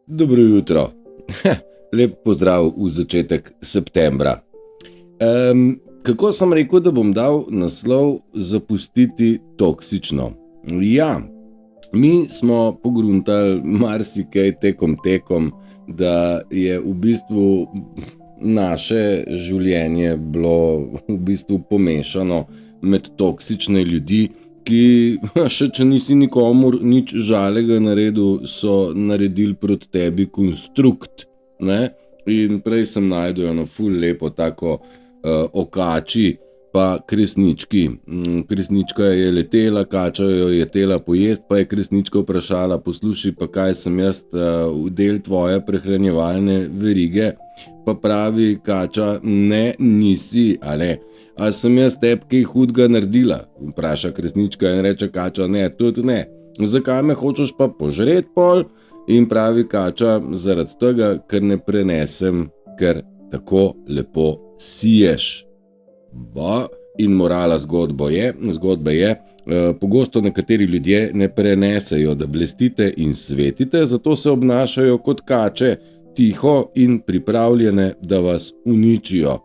Dobro jutro. Lep pozdrav v začetek septembra. Kako sem rekel, da bom dal naslov Zapustiti toksično? Ja, mi smo pogruntali marsikaj tekom, da je v bistvu naše življenje bilo v bistvu pomešano med toksične ljudi, ki še če nisi nikomur nič žalega naredil, so naredili proti tebi konstrukt. Ne? In prej sem najdel eno ful lepo tako okači pa kresnički. Kresnička je letela, kača jo je tela pojest, pa je kresnička vprašala: poslušaj, pa kaj sem jaz del tvoje prehranjevalne verige? Pa pravi kača: ne, nisi, a ne. A sem jaz tebi kaj hudega naredila? Vpraša kresnička in reče kača: ne, tudi ne. Zakaj me hočeš pa požret pol? In pravi kača: zaradi tega, ker ne prenesem, ker tako lepo siješ. In morala zgodbe je, pogosto nekateri ljudje ne prenesejo, da blestite in svetite, zato se obnašajo kot kače, tiho in pripravljene, da vas uničijo.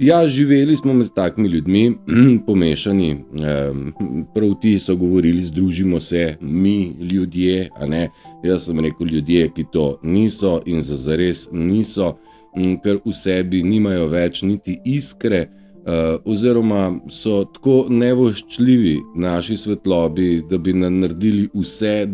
Ja, živeli smo med takimi ljudmi, pomešani, prav ti so govorili, združimo se, mi, ljudje, a ne. Jaz sem rekel ljudje, ki to niso in zares niso, ker v sebi nimajo več niti iskre, oziroma so tako nevoščljivi naši svetlobi, da bi naredili vse,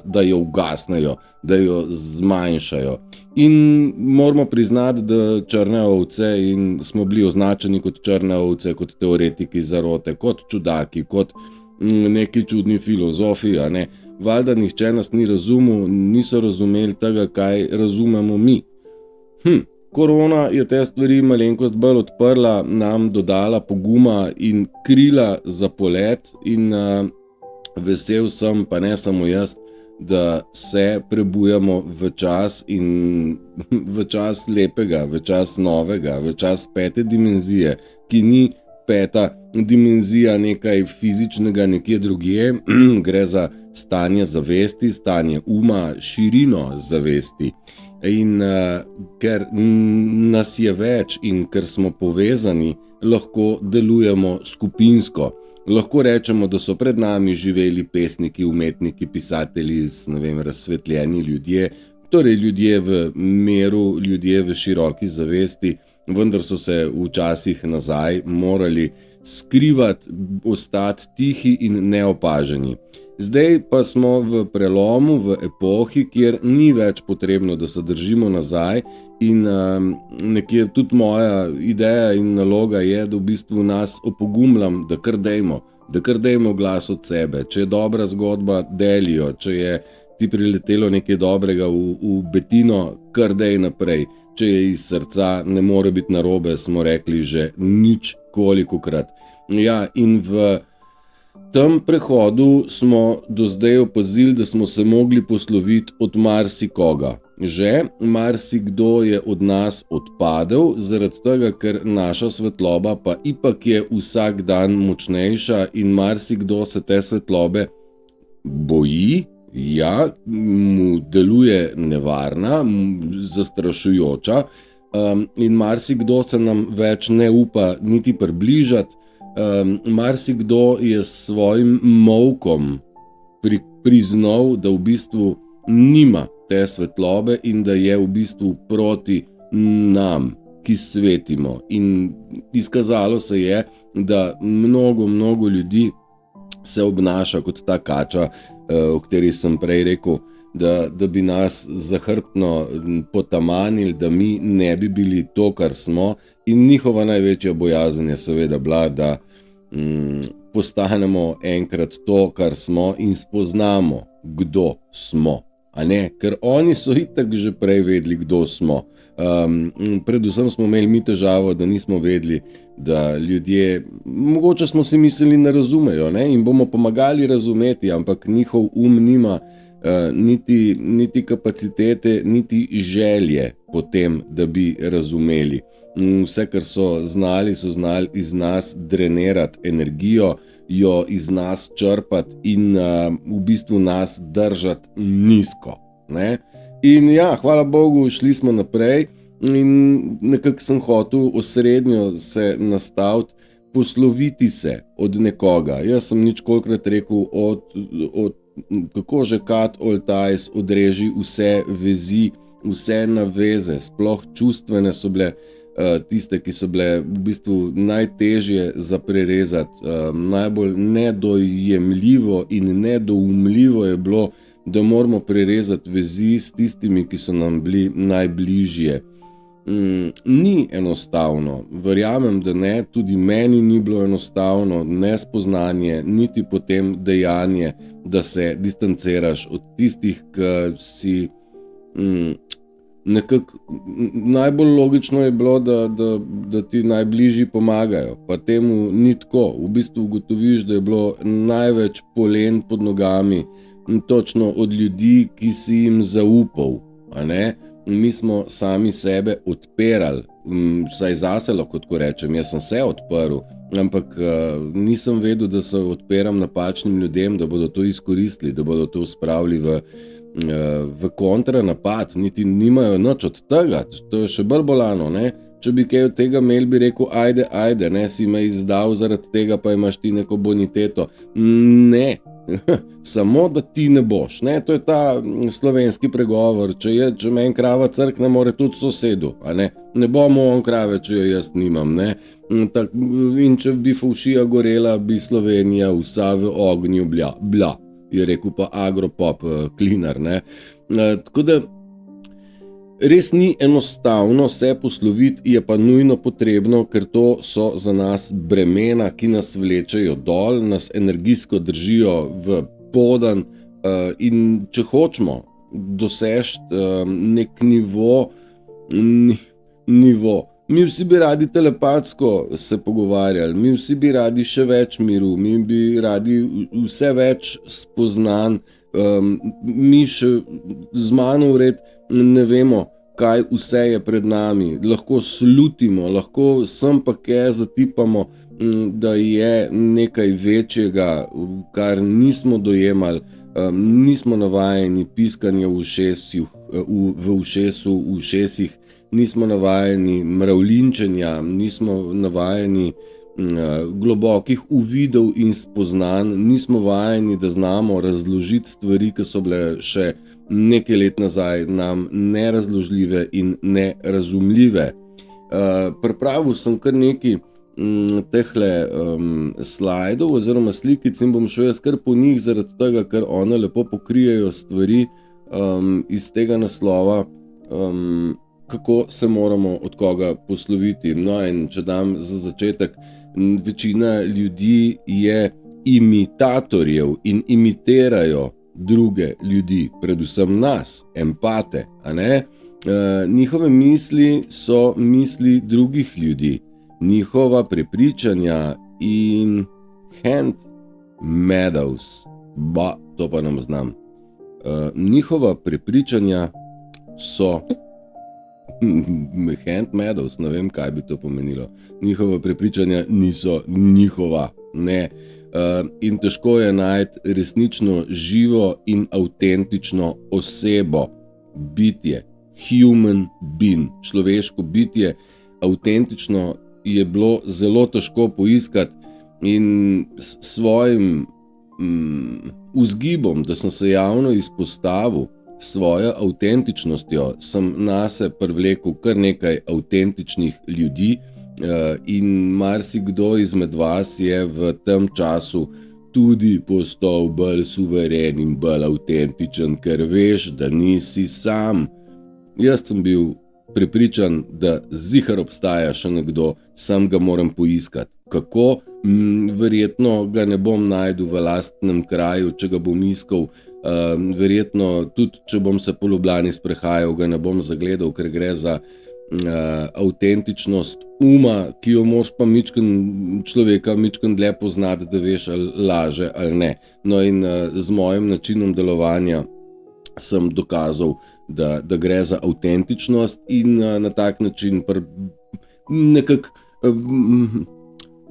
da jo ugasnejo, da jo zmanjšajo. In moramo priznati, da črne ovce, in smo bili označeni kot črne ovce, kot teoretiki zarote, kot čudaki, kot neki čudni filozofi, a ne. Valjda nihče nas ni razumel, niso razumeli tega, kaj razumemo mi. Korona je te stvari malenkost bolj odprla, nam dodala poguma in krila za polet in vesel sem, pa ne samo jaz, da se prebujamo v čas in v čas lepega, v čas novega, v čas 5. dimenzije, ki ni 5. dimenzija nekaj fizičnega nekje drugje, gre za stanje zavesti, stanje uma, širino zavesti. In ker nas je več in ker smo povezani, lahko delujemo skupinsko. Lahko rečemo, da so pred nami živeli pesniki, umetniki, pisatelji, razsvetljeni ljudje, torej ljudje v miru, ljudje v široki zavesti, vendar so se včasih nazaj morali skrivati, ostati tihi in neopaženi. Zdaj pa smo v prelomu, v epohi, kjer ni več potrebno, da se držimo nazaj, in nekje tudi moja ideja in naloga je, da v bistvu nas opogumljam, da kar dejmo glas od sebe. Če je dobra zgodba, delijo, če je ti priletelo nekaj dobrega v betino, kar dej naprej. Če je iz srca, ne more biti narobe, smo rekli že nič kolikokrat. Ja, in v tem prehodu smo do zdaj opazili, da smo se mogli posloviti od marsikoga. Že marsikdo je od nas odpadel, zaradi tega, ker naša svetloba pa ipak je vsak dan močnejša in marsikdo se te svetlobe boji, ja, mu deluje nevarna, zastrašujoča, in marsikdo se nam več ne upa niti približati. Marsikdo je s svojim molkom priznal, da v bistvu nima te svetlobe in da je v bistvu proti nam, ki svetimo. In izkazalo se je, da mnogo ljudi se obnaša kot ta kača, o kateri sem prej rekel, da bi nas zahrbtno potamanili, da mi ne bi bili to, kar smo, in njihova največja bojazen je seveda bila, da postanemo enkrat to, kar smo, in spoznamo, kdo smo. A ne? Ker oni so itak že prej vedeli, kdo smo. Predvsem smo imeli mi težavo, da nismo vedeli, da ljudje, mogoče smo si mislili, ne razumejo, ne? In bomo pomagali razumeti, ampak njihov nima niti kapacitete, niti želje po tem, da bi razumeli. Vse, kar so znali iz nas drenirati energijo, jo iz nas črpati in v bistvu nas držati nizko. Ne? In ja, hvala Bogu, šli smo naprej in nekako sem hotel osrednjo se nastaviti, posloviti se od nekoga. Jaz sem ničkolikrat rekel, kako že cut all ties, odreži vse vezi, vse naveze, sploh čustvene so bile tiste, ki so bile v bistvu najtežje za prerezati. Najbolj nedojemljivo in nedoumljivo je bilo, da moramo prerezati vezi s tistimi, ki so nam bili najbližje. Ni enostavno, verjamem, da ne, tudi meni ni bilo enostavno, ne spoznanje, niti potem dejanje, da se distanciraš od tistih, ki si nekako najbolj logično je bilo, da ti najbližji pomagajo, pa temu ni tako. V bistvu ugotoviš, da je bilo največ polen pod nogami točno od ljudi, ki si jim zaupal, a ne? Mi smo sami sebe odpirali, vsaj zase lahko tako rečem, jaz sem se odprl, ampak nisem vedel, da se odpiram napačnim ljudem, da bodo to izkoristili, da bodo to spravili v kontranapad, niti nimajo nič od tega, to je še bolj bolano, ne? Če bi kaj od tega imel, bi rekel, ajde, ne, si me izdal zaradi tega, pa imaš ti neko boniteto. Ne, samo da ti ne boš, ne, to je ta slovenski pregovor, če meni krava crkne, more tudi sosedu, a ne bomo on krave, če jo jaz nimam, ne, in če bi fovšija gorela, bi Slovenija vsa v ognju bila, je rekel pa Agropop Klinar, ne, tako da res ni enostavno se posloviti, je pa nujno potrebno, ker to so za nas bremena, ki nas vlečejo dol, nas energijsko držijo v podan in če hočemo doseči nek nivo, mi vsi bi radi telepatsko se pogovarjali, mi vsi bi radi še več miru, mi bi radi vse več spoznanj, mi še z mano vred ne vemo, kaj vse je pred nami, lahko slutimo, lahko sem pa kaj zatipamo, da je nekaj večjega, kar nismo dojemali, nismo navajeni piskanja v ušesih, nismo navajeni mravljinčenja, nismo navajeni globokih uvidov in spoznanj, nismo vajeni, da znamo razložiti stvari, ki so bile še nekaj let nazaj nam nerazložljive in nerazumljive. Pripravil sem kar nekaj tehle slajdov oziroma slikic in bom šel jaz kar po njih, zaradi tega, ker one lepo pokrijejo stvari iz tega naslova, kako se moramo od koga posloviti. No, in če dam za začetek, večina ljudi je imitatorjev in imitirajo druge ljudi, predvsem nas, empate, a ne? Njihove misli so misli drugih ljudi, njihova prepričanja in hand medals, to pa nam znam. Njihova prepričanja so hand medals, ne vem, kaj bi to pomenilo. Njihova prepričanja niso njihova, ne. In težko je najti resnično živo in avtentično osebo, bitje, human being, človeško bitje, avtentično je bilo zelo težko poiskati in s svojim vzgibom, da sem se javno izpostavil, svojo avtentičnostjo sem nase privlekel kar nekaj avtentičnih ljudi in marsikdo izmed vas je v tem času tudi postal bolj suveren in bolj avtentičen, ker veš, da nisi sam. Jaz sem bil prepričan, da zihar obstaja še nekdo, sam ga moram poiskati. Kako? Verjetno ga ne bom našel v lastnem kraju, če ga bom iskal. Verjetno tudi, če bom se po Ljubljani sprehajal, ga ne bom zagledal, ker gre za avtentičnost uma, ki jo moraš pa človeka mičken dlje poznati, da veš, ali laže ali ne. No in z mojim načinom delovanja sem dokazal, da gre za avtentičnost in na tak način nekako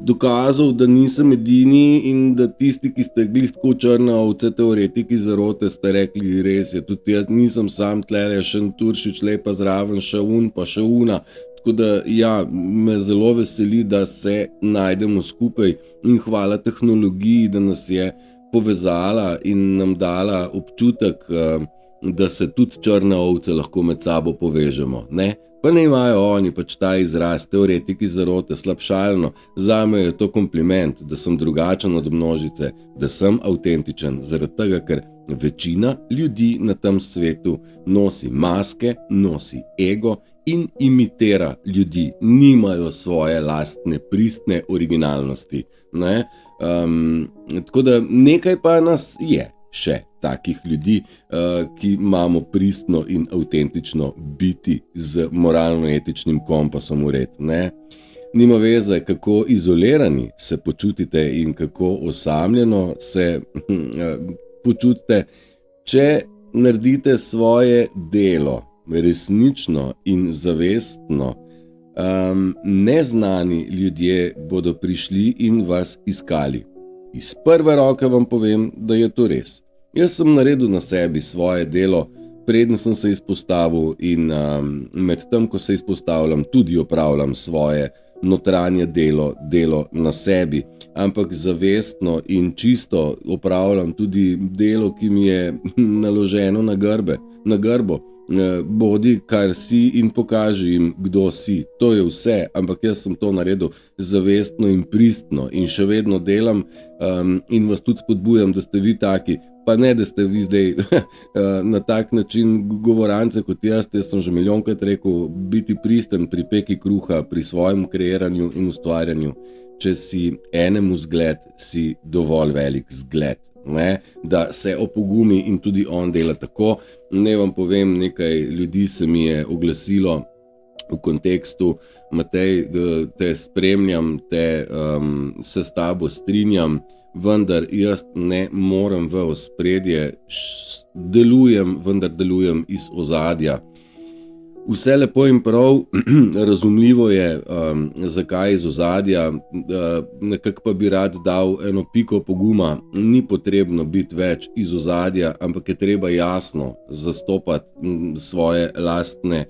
dokazal, da nisem edini in da tisti, ki ste glih tako črna ovce, teoretiki zarote, ste rekli, res je, tudi jaz nisem sam tlele, še en Turšič lepa zraven, še un pa še una. Tako da ja, me zelo veseli, da se najdemo skupaj in hvala tehnologiji, da nas je povezala in nam dala občutek, da se tudi črne ovce lahko med sabo povežemo, ne? Pa ne imajo oni pač ta izraz, teoretiki zarote, slabšalno, zame je to kompliment, da sem drugačen od množice, da sem avtentičen, zaradi tega, ker večina ljudi na tem svetu nosi maske, nosi ego in imitira ljudi, nimajo svoje lastne pristne originalnosti, ne? Tako da nekaj pa nas je še takih ljudi, ki imamo pristno in avtentično biti z moralno-etičnim kompasom vred, ne? Nima veze, kako izolirani se počutite in kako osamljeno se počutite, če naredite svoje delo resnično in zavestno, neznani ljudje bodo prišli in vas iskali. Iz prve roke vam povem, da je to res. Jaz sem naredil na sebi svoje delo, preden sem se izpostavil in med tem, ko se izpostavljam, tudi opravljam svoje notranje delo na sebi, ampak zavestno in čisto opravljam tudi delo, ki mi je naloženo na grbo. Bodi, kar si in pokaži jim, kdo si. To je vse, ampak jaz sem to naredil zavestno in pristno in še vedno delam in vas tudi spodbujam, da ste vi taki. Pa ne, da ste vi zdaj na tak način govorance kot jaz sem že milijonkrat rekel, biti pristen pri peki kruha, pri svojem kreiranju in ustvarjanju. Če si enemu zgled, si dovolj velik zgled, ne? Da se opogumi in tudi on dela tako. Ne vam povem, nekaj ljudi se mi je oglasilo v kontekstu, Matej, te spremljam, se s tabo strinjam, vendar jaz ne morem v ospredje, vendar delujem iz ozadja. Vse lepo in prav, razumljivo je, zakaj iz ozadja, nekako pa bi rad dal eno piko poguma, ni potrebno biti več iz ozadja, ampak je treba jasno zastopati svoje lastne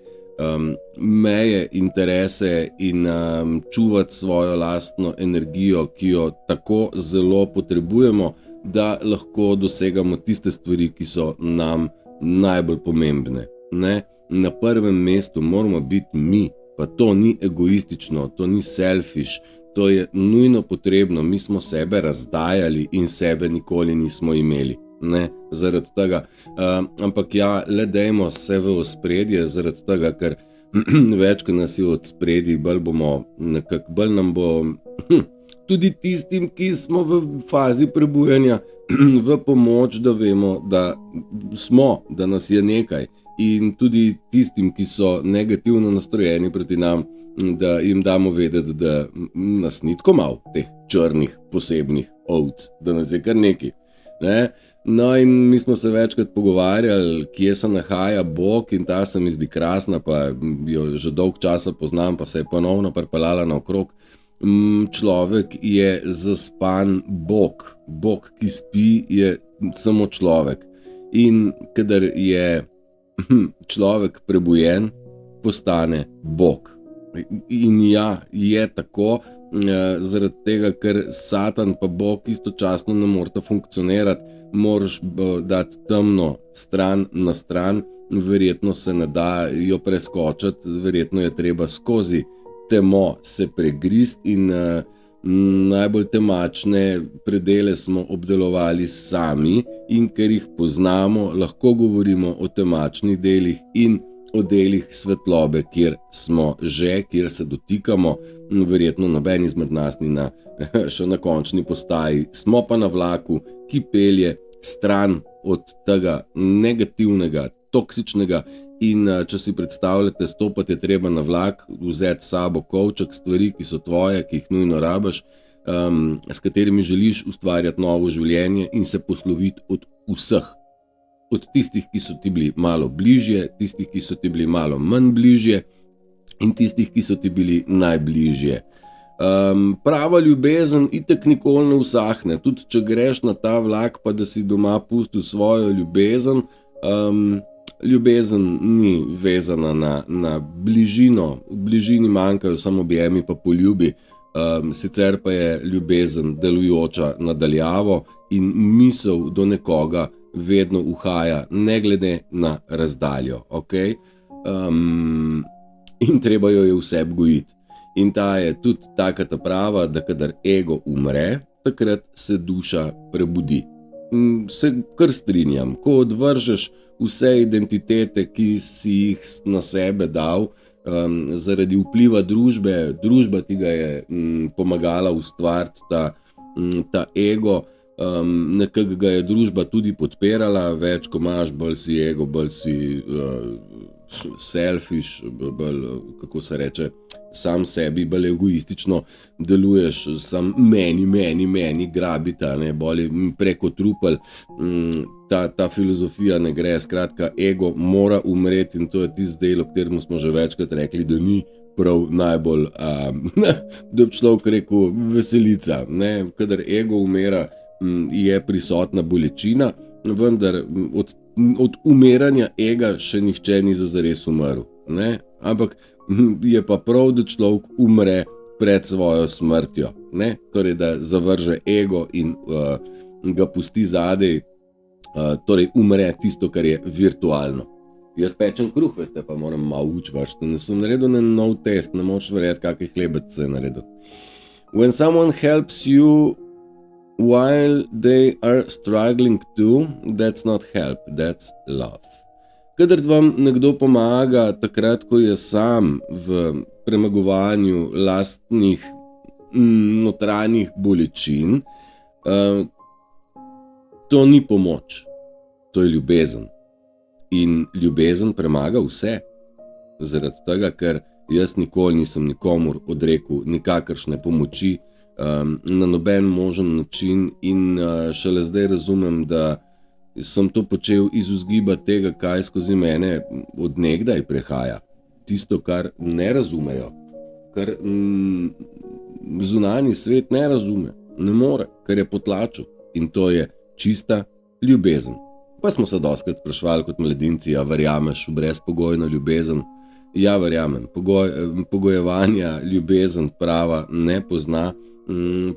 meje, interese in čuvati svojo lastno energijo, ki jo tako zelo potrebujemo, da lahko dosegamo tiste stvari, ki so nam najbolj pomembne, ne? Na prvem mestu moramo biti mi, pa to ni egoistično, to ni selfish, to je nujno potrebno, mi smo sebe razdajali in sebe nikoli nismo imeli, ne, zaradi tega, ampak ja, le dajmo se v ospredje, zaradi tega, ker več, ko nas je od spredij, bolj nam bo tudi tistim, ki smo v fazi prebujanja, v pomoč, da vemo, da nas je nekaj. In tudi tistim, ki so negativno nastrojeni proti nam, da jim damo vedeti, da nas ni tako malo teh črnih posebnih ovc, da nas je kar nekaj, ne? No in mi smo se večkrat pogovarjali, kje se nahaja Bog in ta se mi zdi krasna, pa jo že dolg časa poznam, pa se je ponovno pripeljala naokrog. Človek je zaspan Bog, ki spi, je samo človek. In kadar je človek prebujen, postane Bog. In ja, je tako, zaradi tega, ker Satan pa Bog istočasno ne morata funkcionirati, moraš dati temno stran na stran, verjetno se ne da jo preskočiti, verjetno je treba skozi temo se pregristi in najbolj temačne predele smo obdelovali sami in ker jih poznamo, lahko govorimo o temačnih delih in o delih svetlobe, kjer smo že, kjer se dotikamo, verjetno noben izmed nas ni še na končni postaji, smo pa na vlaku, ki pelje stran od tega negativnega, toksičnega in če si predstavljate, stopati je treba na vlak, vzeti sabo kovček stvari, ki so tvoje, ki jih nujno rabiš, s katerimi želiš ustvarjati novo življenje in se posloviti od vseh. Od tistih, ki so ti bili malo bližje, tistih, ki so ti bili malo manj bližje in tistih, ki so ti bili najbližje. Prava ljubezen itak nikoli ne usahne, tudi če greš na ta vlak, pa da si doma pustil svojo ljubezen, ljubezen ni vezana na bližino, v bližini manjkajo samo objemi pa poljubi, sicer pa je ljubezen delujoča nadaljavo in misel do nekoga vedno uhaja, ne glede na razdaljo, ok? In treba jo je vse gojiti. In ta je tudi taka ta prava, da kadar ego umre, takrat se duša prebudi. Se kar strinjam, ko odvržeš vse identitete, ki si jih na sebe dal, zaradi vpliva družbe, družba ti ga je pomagala ustvariti ta ego, nekako ga je družba tudi podpirala, več ko imaš, bolj si ego, bolj si selfish, bolj, kako se reče, sam sebi, bolj egoistično deluješ, sam meni, grabita, ne, bolj preko trupel, ta filozofija ne gre, skratka, ego mora umreti in to je tisti del, o katerem smo že večkrat rekli, da ni prav najbolj, da bi človek rekel, veselica, ne, kadar ego umira, je prisotna bolečina, vendar od umiranja ega še nihče ni zares umrl, ne? Ampak je pa prav, da človek umre pred svojo smrtjo, ne? Torej, da zavrže ego in ga pusti zadej, torej umre tisto, kar je virtualno. Jaz pečem kruh, veste, pa moram malo učvršiti, ne sem naredil nov test, ne moč verjeti, kakih hlebec se je naredil. When someone helps you while they are struggling too, that's not help, that's love. Kadar vam nekdo pomaga takrat, ko je sam v premagovanju lastnih notranjih bolečin, to ni pomoč, to je ljubezen. In ljubezen premaga vse. Zaradi tega, ker jaz nikoli nisem nikomur odrekel nikakršne pomoči, na noben možen način in šele zdaj razumem, da sem to počel iz vzgiba tega, kaj skozi mene od nekdaj prehaja. Tisto, kar ne razumejo, kar zunanji svet ne razume, ne more, ker je potlačil in to je čista ljubezen. Pa smo se dostikrat sprašvali kot mladinci, a verjameš v brezpogojno ljubezen? Ja, verjamem, pogojevanja ljubezen prava ne pozna,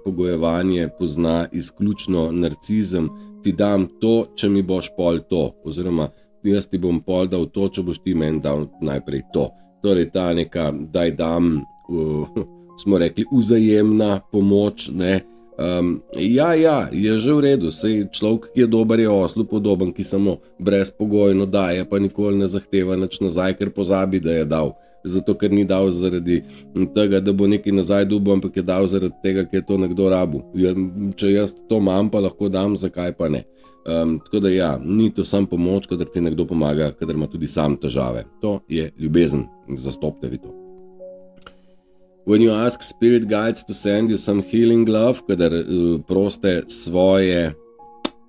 pogojevanje pozna izključno narcizem, ti dam to, če mi boš pol to, oziroma jaz ti bom pol dal to, če boš ti meni dal najprej to. Torej ta neka daj dam, smo rekli, vzajemna pomoč, ne. Ja, je že v redu, sej človek, ki je dober, je oslu podoben, ki samo brezpogojno daje, pa nikoli ne zahteva nič nazaj, ker pozabi, da je dal. Zato, ker ni dal zaradi tega, da bo nekaj nazaj dobil, ampak je dal zaradi tega, ker je to nekdo rabil. Če jaz to imam, pa lahko dam, zakaj pa ne. Tako da ja, ni to sam pomoč, kadar ti nekdo pomaga, kadar ima tudi sam težave. To je ljubezen, zastopte vi to. When you ask spirit guides to send you some healing love, kadar proste svoje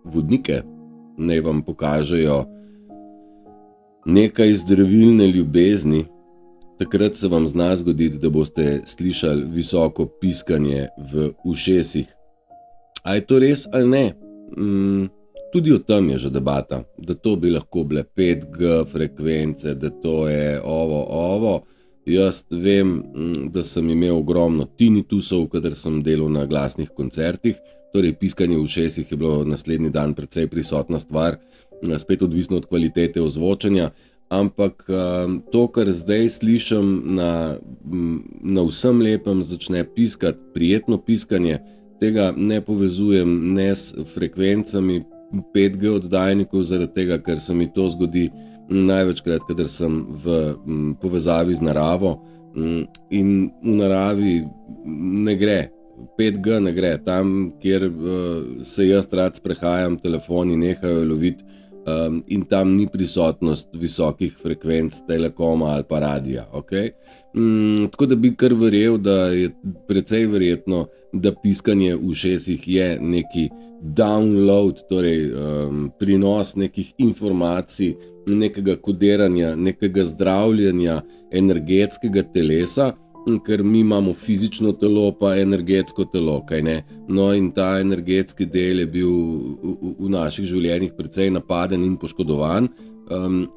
vodnike, naj vam pokažejo nekaj zdravilne ljubezni, takrat se vam zna zgoditi, da boste slišali visoko piskanje v ušesih. A je to res ali ne? Tudi o tem je že debata, da to bi lahko bile 5G frekvence, da to je ovo. Jaz vem, da sem imel ogromno tinnitusov, kadar sem delal na glasnih koncertih, torej piskanje v ušesih je bilo naslednji dan precej prisotna stvar, spet odvisno od kvalitete ozvočenja, ampak to, kar zdaj slišim na vsem lepem začne piskati, prijetno piskanje, tega ne povezujem ne s frekvencami 5G oddajnikov, zaradi tega, ker se mi to zgodi največkrat, kadar sem v povezavi z naravo in v naravi ne gre, 5G ne gre, tam, kjer se jaz rad sprehajam, telefoni nehajo loviti in tam ni prisotnost visokih frekvenc telekoma ali pa radija, ok? Tako da bi kar verjel, da je precej verjetno, da piskanje v ušesih je neki download, torej prinos nekih informacij, nekega kodiranja, nekega zdravljenja energetskega telesa, ker mi imamo fizično telo pa energetsko telo, kaj ne? No in ta energetski del je bil v naših življenjih precej napaden in poškodovan,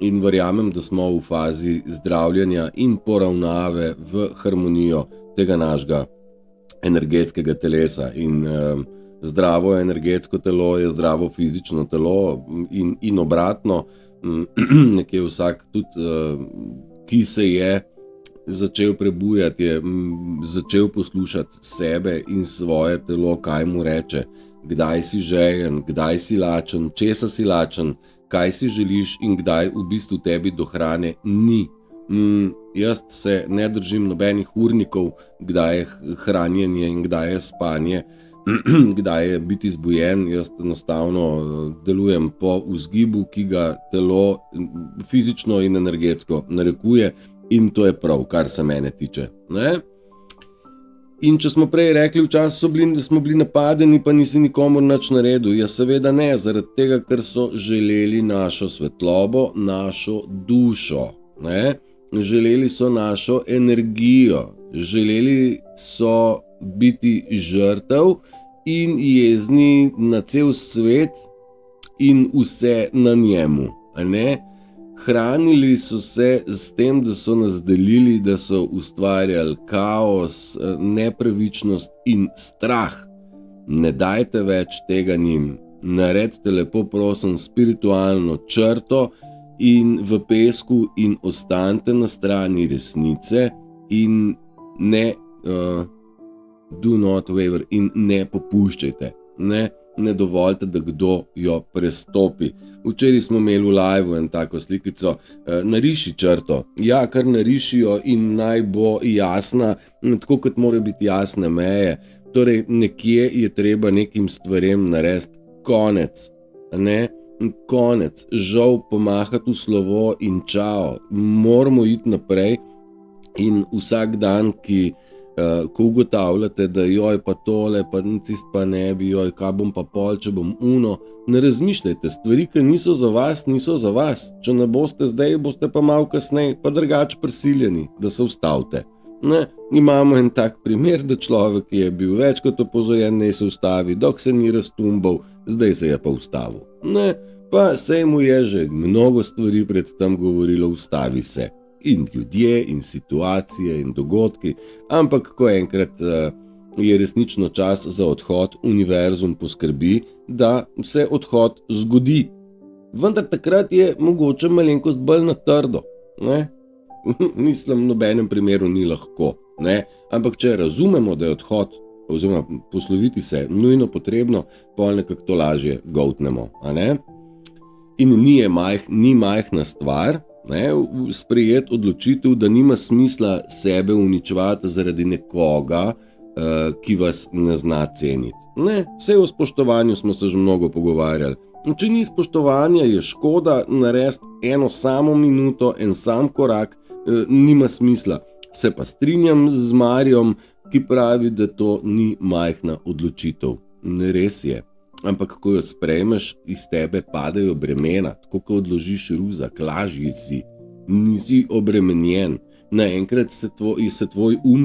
in verjamem, da smo v fazi zdravljenja in poravnave v harmonijo tega našega energetskega telesa in zdravo energetsko telo je zdravo fizično telo in obratno, nekje vsak tudi, ki se je začel prebujati, je začel poslušati sebe in svoje telo, kaj mu reče, kdaj si žejen, kdaj si lačen, česa si lačen, kaj si želiš in kdaj v bistvu tebi do hrane ni. Jaz se ne držim nobenih urnikov, kdaj je hranjenje in kdaj je spanje, kdaj je biti zbujen. Jaz enostavno delujem po vzgibu, ki ga telo fizično in energetsko narekuje, in to je prav, kar se mene tiče. Ne? In če smo prej rekli, včasih smo bili napadeni, pa nisi nikomur nič naredil. Ja, seveda ne, zaradi tega, ker so želeli našo svetlobo, našo dušo. Ne? Želeli so našo energijo, želeli so biti žrtev in jezni na cel svet in vse na njemu. Ne? Hranili so se s tem, da so nas delili, da so ustvarjali kaos, nepravičnost in strah. Ne dajte več tega njim. Naredite lepo prosim spiritualno črto in v pesku in ostanite na strani resnice in ne do not waver in ne popuščajte. Ne dovolite, da kdo jo prestopi. Včeraj smo imeli v live en tako slikico, nariši črto. Ja, kar narišijo in naj bo jasna, tako kot mora biti jasne meje. Torej, nekje je treba nekim stvarem narediti konec. Ne? Konec. Žal pomahati v slovo in čao. Moramo iti naprej in vsak dan, ko ugotavljate, da joj pa tole, pa tist pa ne bi, joj, kaj bom pa pol, če bom uno, ne razmišljajte, stvari, ki niso za vas, niso za vas. Če ne boste zdaj, boste pa malo kasneje, pa drugače prisiljeni, da se ustavite. Ne? Imamo en tak primer, da človek je bil več kot opozorjen, ne se ustavi, dok se ni raztumbal, zdaj se je pa ustavil. Ne? Pa sej mu je že mnogo stvari pred tem govorilo, ustavi se. In ljudje, in situacije, in dogodki, ampak ko enkrat je resnično čas za odhod, univerzum poskrbi, da se odhod zgodi. Vendar takrat je mogoče malenkost bolj na trdo. Ne? Mislim, v nobenem primeru ni lahko. Ne? Ampak če razumemo, da je odhod, oziroma posloviti se, nujno potrebno, pa nekako to lažje goltnemo. In ni majhna stvar, sprejeti odločitev, da nima smisla sebe uničevati zaradi nekoga, ki vas ne zna ceniti. Ne, vse o spoštovanju smo se že mnogo pogovarjali. Če ni spoštovanja, je škoda narediti eno samo minuto, en sam korak, nima smisla. Se pa strinjam z Marjom, ki pravi, da to ni majhna odločitev. Ne, res je. Ampak ko jo sprejmeš, iz tebe padajo bremena, tako kot odložiš ruzak, lažji si, nisi obremenjen. Naenkrat se tvoj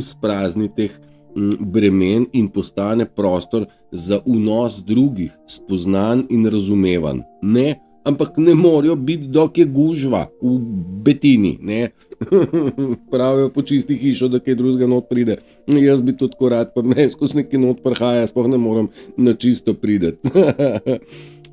sprazni teh bremen in postane prostor za vnos drugih, spoznan in razumevan. Ne, ampak ne morajo biti, dok je gužva v Betini, ne. Pravijo po čisti hišo, da kaj drugega not pride. Jaz bi tudi rad, pa me skozi neki not prihaja, sploh ne moram na čisto prideti.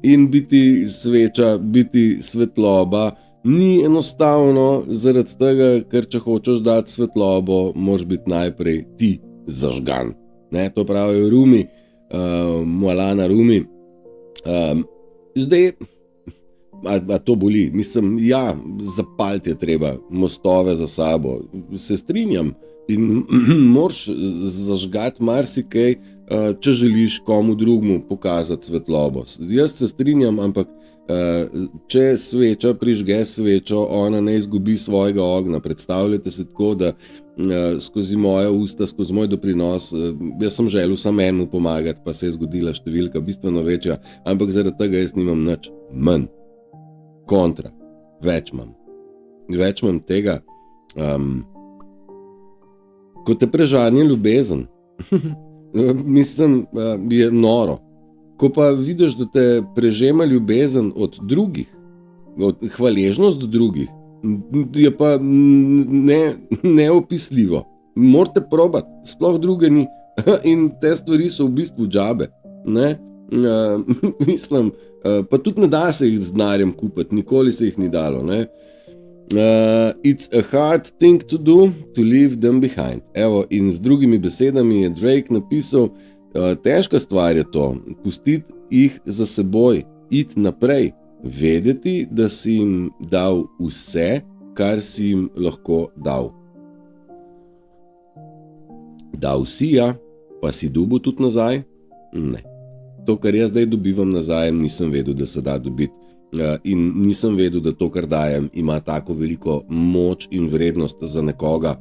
In biti sveča, biti svetloba ni enostavno, zaradi tega, ker če hočeš dati svetlobo, moraš biti najprej ti zažgan. Ne, to pravijo Rumi, Maulana Rumi. Zdaj, a to boli? Mislim, ja, zapaliti je treba mostove za sabo. Se strinjam in moraš zažgati marsikaj, če želiš komu drugmu pokazati svetlobo. Jaz se strinjam, ampak če sveča prižge svečo, ona ne izgubi svojega ognja. Predstavljate se tako, da skozi moje usta, skozi moj doprinos, jaz sem želel samo enemu pomagati, pa se je zgodila številka bistveno večja, ampak zaradi tega jaz nimam nič manj. Kontra. Več imam tega. Ko te prežanje ljubezen, mislim, je noro. Ko pa vidiš, da te prežema ljubezen od drugih, od hvaležnost do drugih, je pa neopisljivo. Morate probati, sploh druge ni. In te stvari so v bistvu džabe. Ne? Mislim, pa tudi ne da se jih z denarjem kupiti, nikoli se jih ni dalo. Ne? It's a hard thing to do, to leave them behind. Evo, in z drugimi besedami je Drake napisal, težka stvar je to, pustiti jih za seboj, iti naprej, vedeti, da si jim dal vse, kar si jim lahko dal. Dal si, ja, pa si dobil tudi nazaj? Ne. To, kar jaz zdaj dobivam nazaj, nisem vedel, da se da dobiti. In nisem vedel, da to, kar dajem, ima tako veliko moč in vrednost za nekoga.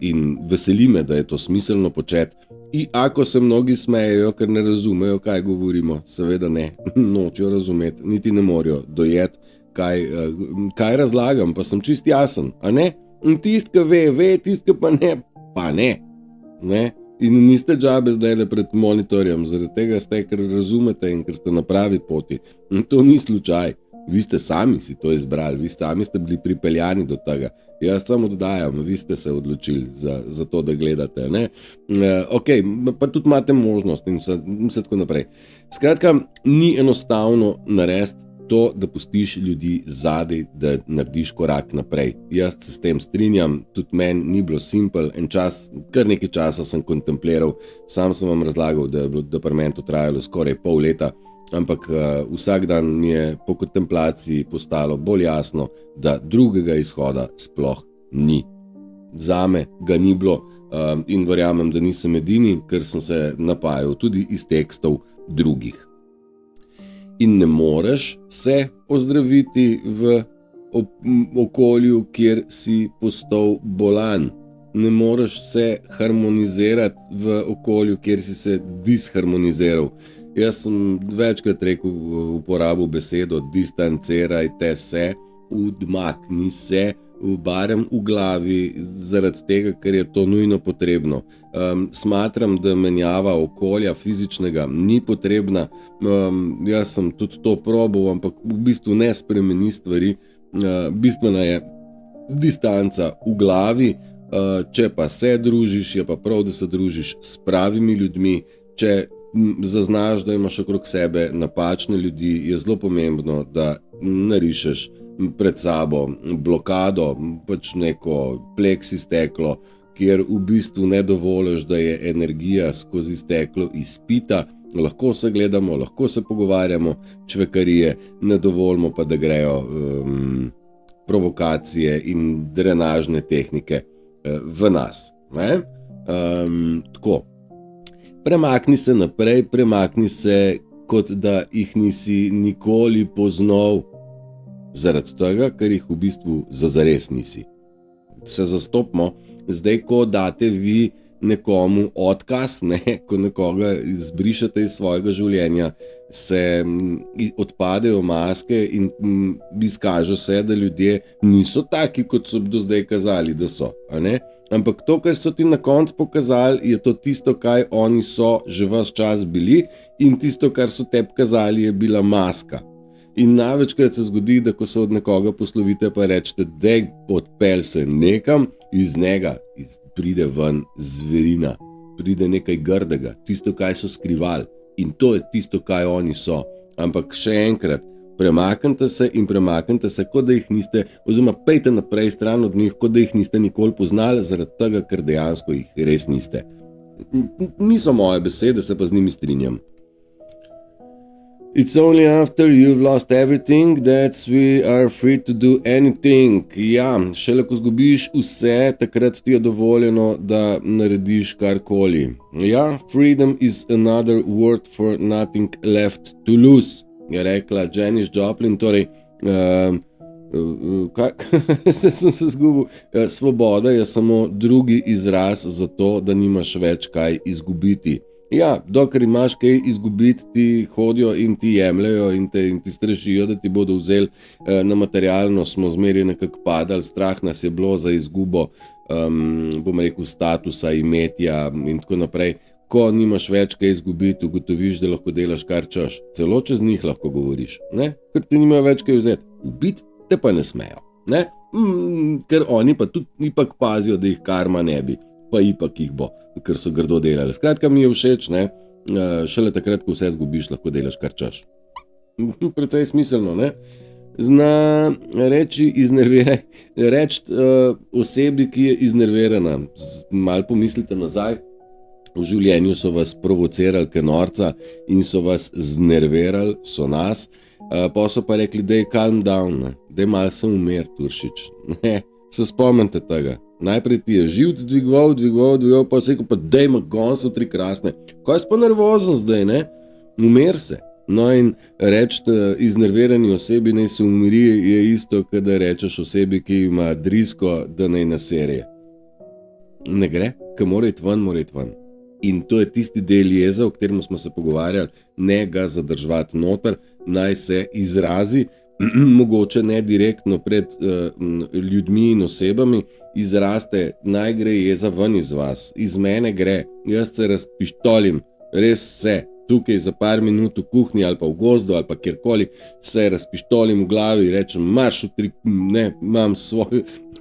In veseli me, da je to smiselno početi. In ako se mnogi smejejo, ker ne razumejo, kaj govorimo, seveda ne, nočejo razumeti, niti ne morajo dojeti, kaj razlagam, pa sem čist jasen, a ne? In tist, ki ve, tist, ki pa ne. In niste džabe zdaj pred monitorjem, zaradi tega ste, ker razumete in ker ste na pravi poti. In to ni slučaj. Vi ste sami si to izbrali, vi sami ste bili pripeljani do tega. Jaz samo dodajam, vi ste se odločili za to, da gledate. Ne? Ok, pa tudi imate možnost in vse tako naprej. Skratka, ni enostavno narediti to, da pustiš ljudi zadaj, da narediš korak naprej. Jaz se s tem strinjam, tudi meni ni bilo simpel, kar nekaj časa sem kontempliral, sam sem vam razlagal, da je bilo v departamentu trajalo skoraj pol leta, ampak vsak dan mi je po kontemplaciji postalo bolj jasno, da drugega izhoda sploh ni. Zame ga ni bilo in verjamem, da nisem edini, ker sem se napajal tudi iz tekstov drugih. In ne moreš se ozdraviti v okolju, kjer si postal bolan. Ne moreš se harmonizirati v okolju, kjer si se disharmoniziral. Jaz sem večkrat rekel, uporabil besedo distancirajte se, odmakni se, barem v glavi, zaradi tega, ker je to nujno potrebno. Smatram, da menjava okolja fizičnega ni potrebna. Jaz sem tudi to probal, ampak v bistvu ne spremeni stvari. Bistvena je distanca v glavi. Če pa se družiš, je pa prav, da se družiš s pravimi ljudmi. Če zaznaš, da imaš okrog sebe napačne ljudi, je zelo pomembno, da narišeš pred sabo blokado, pač neko pleksi steklo, kjer v bistvu ne dovoliš, da je energija skozi steklo izpita. Lahko se gledamo, lahko se pogovarjamo, čvekarije, ne dovolimo pa, da grejo provokacije in drenažne tehnike v nas. Tako. Premakni se naprej, premakni se, kot da jih nisi nikoli poznal, zaradi tega, ker jih v bistvu zazares nisi. Se zastopimo, zdaj ko date vi nekomu odkaz, ko nekoga izbrišete iz svojega življenja, se odpadejo maske in izkaže se, da ljudje niso taki, kot so do zdaj kazali, da so. Ampak to, kar so ti na koncu pokazali, je to tisto, kaj oni so že ves čas bili, in tisto, kar so tebi kazali, je bila maska. In največkrat se zgodi, da ko se od nekoga poslovite, pa rečete, dej, odpelj se nekam, iz njega pride ven zverina, pride nekaj grdega, tisto, kaj so skrivali. In to je tisto, kaj oni so. Ampak še enkrat, premaknite se, kot da jih niste, oziroma pejte naprej stran od njih, kot da jih niste nikoli poznali, zaradi tega, ker dejansko jih res niste. Niso moje besede, se pa z njimi strinjam. It's only after you've lost everything that we are free to do anything. Ja, šele ko zgubiš vse, takrat ti je dovoljeno, da narediš karkoli. Ja, freedom is another word for nothing left to lose, je rekla Janis Joplin, torej, sem se zgubil. Svoboda je samo drugi izraz za to, da nimaš več kaj izgubiti. Ja, dokler imaš kaj izgubiti, ti hodijo in ti jemljajo in ti strašijo, da ti bodo vzeli na materialno, smo zmeraj nekako padali, strah nas je bilo za izgubo, bom rekel, statusa, imetja in tako naprej. Ko nimaš več kaj izgubiti, ugotoviš, da lahko delaš kar češ. Celo čez njih lahko govoriš, ne? Ker ti nimajo več kaj vzeti. Ubiti te pa ne smejo, ne? Ker oni pa tudi ipak pazijo, da jih karma ne bi, pa ipak jih bo, ker so grdo delali. Skratka, mi je všeč, ne? Šele takrat, ko vse zgubiš, lahko delaš kar češ. Precej smiselno, ne? Zna reči osebi, ki je iznervirana. Malo pomislite nazaj. V življenju so vas provocirali kaj norca in so vas znervirali, so nas, pa so pa rekli, daj calm down, daj malo se umir, Turšič. Ne, se spomnite tega. Najprej ti je živc dvigoval, pa vse, pa daj ma gonsu tri krasne. Kaj si pa nervozen zdaj, ne? Umir se. No in reči iznervirani osebi, naj se umiri, je isto, kada rečeš osebi, ki ima drisko, da naj naserje. Ne gre, ka mora iti ven. In to je tisti del jeza, o katerem smo se pogovarjali, ne ga zadržati noter, naj se izrazi, mogoče ne direktno pred ljudmi in osebami, izraste, naj gre jeza ven iz vas, iz mene gre, jaz se razpištolim, res se, tukaj za par minut v kuhinji ali pa v gozdu ali pa kjerkoli, se razpištolim v glavi in rečem, marš imam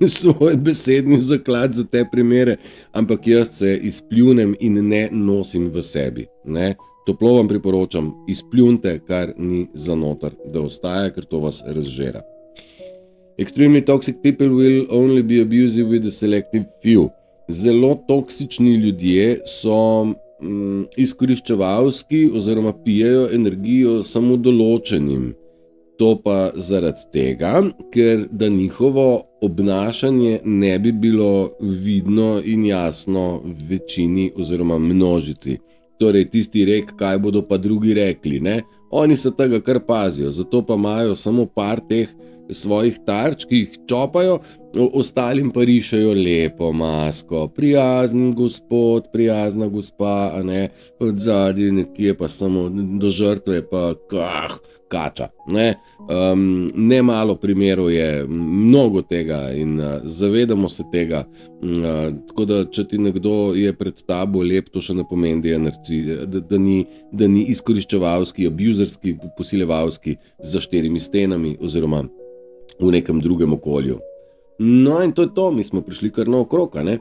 svoj besedni zaklad za te primere, ampak jaz se izpljunem in ne nosim v sebi. Ne? Toplo vam priporočam, izpljunte, kar ni za noter, da ostaja, ker to vas razžera. Extremely toxic people will only be abusive with a selective few. Zelo toksični ljudje so izkoriščevalski oziroma pijejo energijo samo določenim. To pa zaradi tega, ker da njihovo obnašanje ne bi bilo vidno in jasno večini oziroma množici. Torej tisti rek, kaj bodo pa drugi rekli, ne? Oni se tega kar pazijo, zato pa imajo samo par teh svojih tarč, ki jih čopajo, ostalim pa rišajo lepo masko, prijazen gospod, prijazna gospa, a ne, od zadnji nekje pa samo do žrtve pa kača, ne. Ne malo primerov je mnogo tega in zavedamo se tega, tako da če ti nekdo je pred tabo lep, to še ne pomeni, da ni izkoriščevalski, abuzerski, posiljevalski za štirimi stenami oziroma v nekem drugem okolju. No in to je to, mi smo prišli kar naokrog, ne?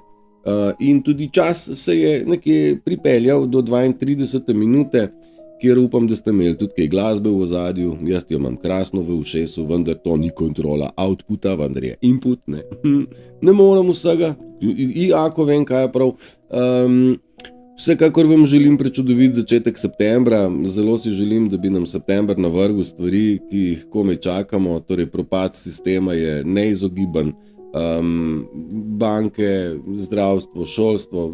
In tudi čas se je nekje pripeljal do 32 minute, kjer upam, da ste imeli tudi kaj glasbe v ozadju, jaz jo imam krasno v ušesu, vendar to ni kontrola outputa, vendar je input, ne? Ne moram vsega, iako vem, kaj je prav. Vsekakor vam želim prečudovit začetek septembra, zelo si želim, da bi nam september navrgel stvari, ki jih komaj čakamo, torej propad sistema je neizogiben, banke, zdravstvo, šolstvo,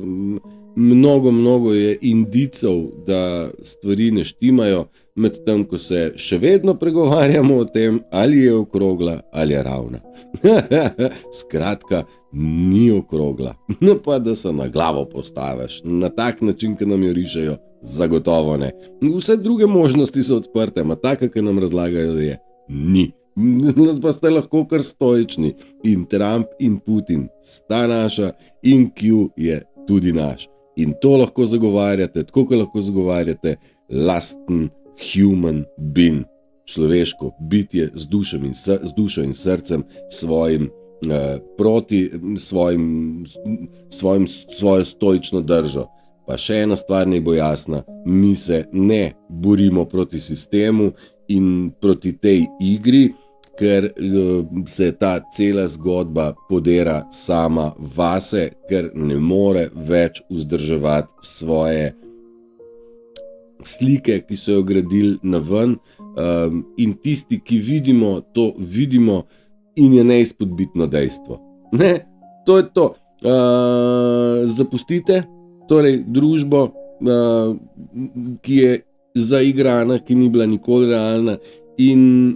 mnogo je indicov, da stvari ne štimajo, medtem ko se še vedno pregovarjamo o tem, ali je okrogla ali je ravna. Skratka, ni okrogla, pa da se na glavo postaviš, na tak način, ki nam jo rišejo, zagotovo ne. Vse druge možnosti so odprte, taka, ki nam razlagajo, da je ni. Pa ste lahko kar stoični in Trump in Putin sta naša in Q je tudi naš. In to lahko zagovarjate, tako kot lahko zagovarjate lasten human being, človeško bitje z dušo in srcem svojim proti svojo stoično držo. Pa še ena stvar naj bo jasna, mi se ne borimo proti sistemu in proti tej igri, ker se ta cela zgodba podera sama vase, ker ne more več vzdrževati svoje slike, ki so jo gradili na ven, in tisti, ki vidimo, to vidimo in je neizpodbitno dejstvo. Ne, to je to. Zapustite torej družbo, ki je zaigrana, ki ni bila nikoli realna, in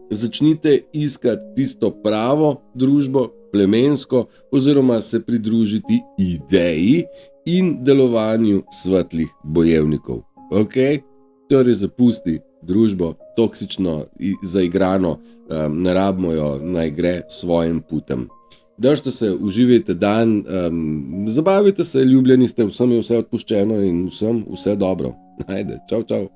začnite iskati tisto pravo družbo, plemensko, oziroma se pridružiti ideji in delovanju svetlih bojevnikov. Ok, torej zapusti družbo, toksično, zaigrano, ne rabimo jo, naj gre svojim putem. Držite se, uživajte dan, zabavite se, ljubljeni ste, vsem je vse odpuščeno in vsem vse dobro. Ajde, čau, čau.